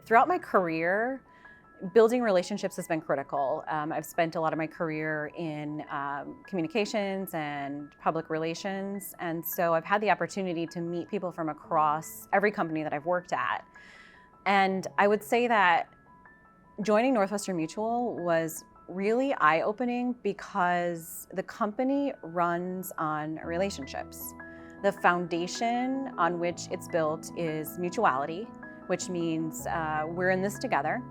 Throughout my career, building relationships has been critical. I've spent a lot of my career in communications and public relations, and so I've had the opportunity to meet people from across every company that I've worked at. And I would say that joining Northwestern Mutual was really eye-opening because the company runs on relationships. The foundation on which it's built is mutuality, which means we're in this together.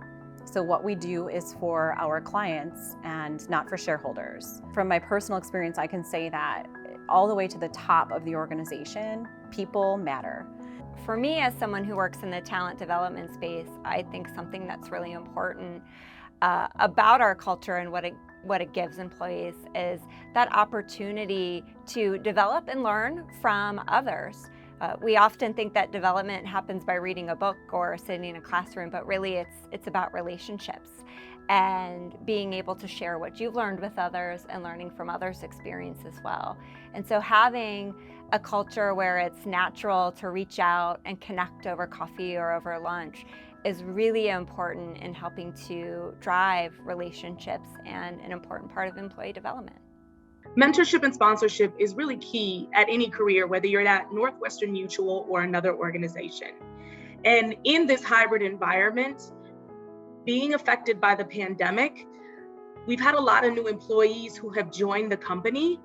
So what we do is for our clients and not for shareholders. From my personal experience, I can say that all the way to the top of the organization, people matter. For me, as someone who works in the talent development space, I think something that's really important about our culture and what it gives employees is that opportunity to develop and learn from others. We often think that development happens by reading a book or sitting in a classroom, but really it's about relationships and being able to share what you've learned with others and learning from others' experience as well. And so having a culture where it's natural to reach out and connect over coffee or over lunch is really important in helping to drive relationships and an important part of employee development. Mentorship and sponsorship is really key at any career, whether you're at Northwestern Mutual or another organization. And in this hybrid environment, being affected by the pandemic, we've had a lot of new employees who have joined the company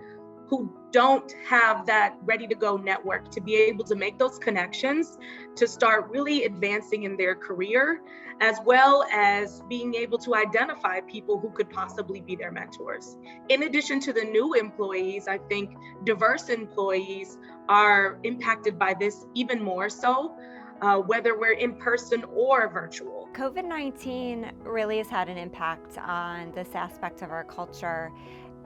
who don't have that ready-to-go network to be able to make those connections, to start really advancing in their career, as well as being able to identify people who could possibly be their mentors. In addition to the new employees, I think diverse employees are impacted by this even more so, whether we're in person or virtual. COVID-19 really has had an impact on this aspect of our culture,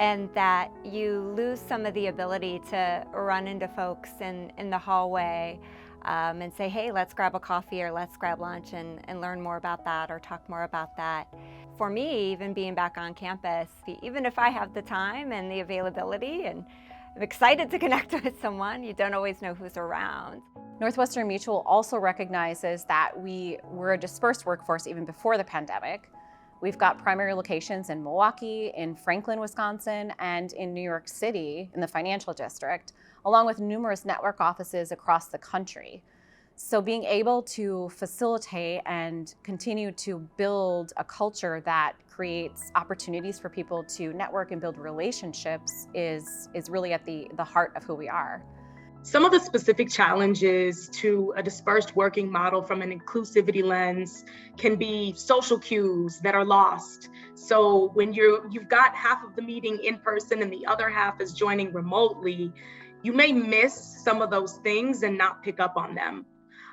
and that you lose some of the ability to run into folks in the hallway and say, hey, let's grab a coffee or let's grab lunch and learn more about that or talk more about that. For me, even being back on campus, even if I have the time and the availability and I'm excited to connect with someone, you don't always know who's around. Northwestern Mutual also recognizes that we're a dispersed workforce even before the pandemic. We've got primary locations in Milwaukee, in Franklin, Wisconsin, and in New York City in the financial district, along with numerous network offices across the country. So being able to facilitate and continue to build a culture that creates opportunities for people to network and build relationships is really at the heart of who we are. Some of the specific challenges to a dispersed working model from an inclusivity lens can be social cues that are lost. So when you've got half of the meeting in person and the other half is joining remotely, you may miss some of those things and not pick up on them.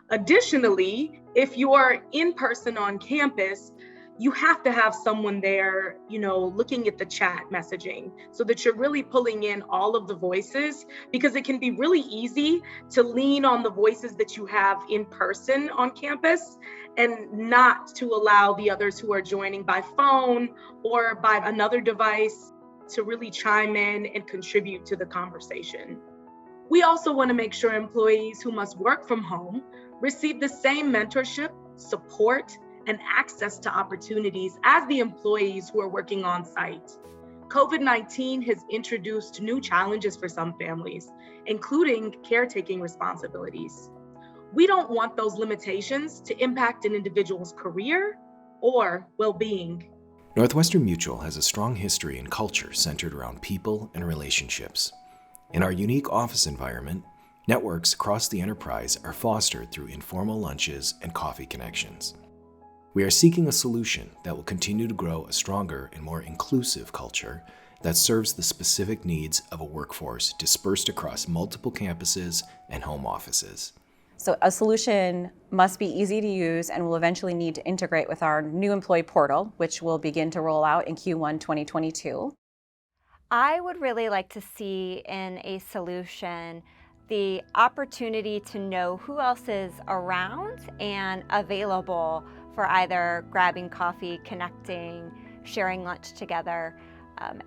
Additionally, if you are in person on campus, you have to have someone there, looking at the chat messaging so that you're really pulling in all of the voices, because it can be really easy to lean on the voices that you have in person on campus and not to allow the others who are joining by phone or by another device to really chime in and contribute to the conversation. We also want to make sure employees who must work from home receive the same mentorship, support, and access to opportunities as the employees who are working on site. COVID-19 has introduced new challenges for some families, including caretaking responsibilities. We don't want those limitations to impact an individual's career or well-being. Northwestern Mutual has a strong history and culture centered around people and relationships. In our unique office environment, networks across the enterprise are fostered through informal lunches and coffee connections. We are seeking a solution that will continue to grow a stronger and more inclusive culture that serves the specific needs of a workforce dispersed across multiple campuses and home offices. So a solution must be easy to use and will eventually need to integrate with our new employee portal, which will begin to roll out in Q1 2022. I would really like to see in a solution the opportunity to know who else is around and available for either grabbing coffee, connecting, sharing lunch together.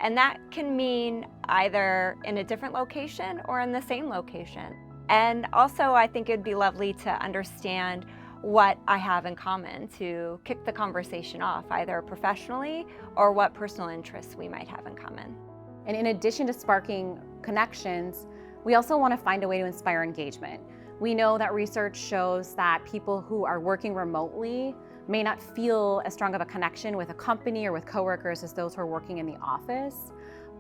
And that can mean either in a different location or in the same location. And also, I think it'd be lovely to understand what I have in common to kick the conversation off, either professionally or what personal interests we might have in common. And in addition to sparking connections, we also want to find a way to inspire engagement. We know that research shows that people who are working remotely may not feel as strong of a connection with a company or with coworkers as those who are working in the office,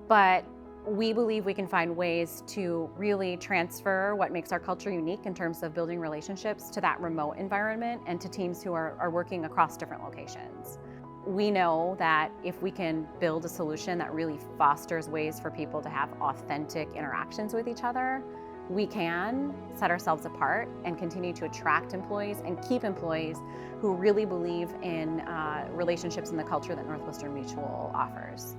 but we believe we can find ways to really transfer what makes our culture unique in terms of building relationships to that remote environment and to teams who are working across different locations. We know that if we can build a solution that really fosters ways for people to have authentic interactions with each other, we can set ourselves apart and continue to attract employees and keep employees who really believe in relationships and the culture that Northwestern Mutual offers.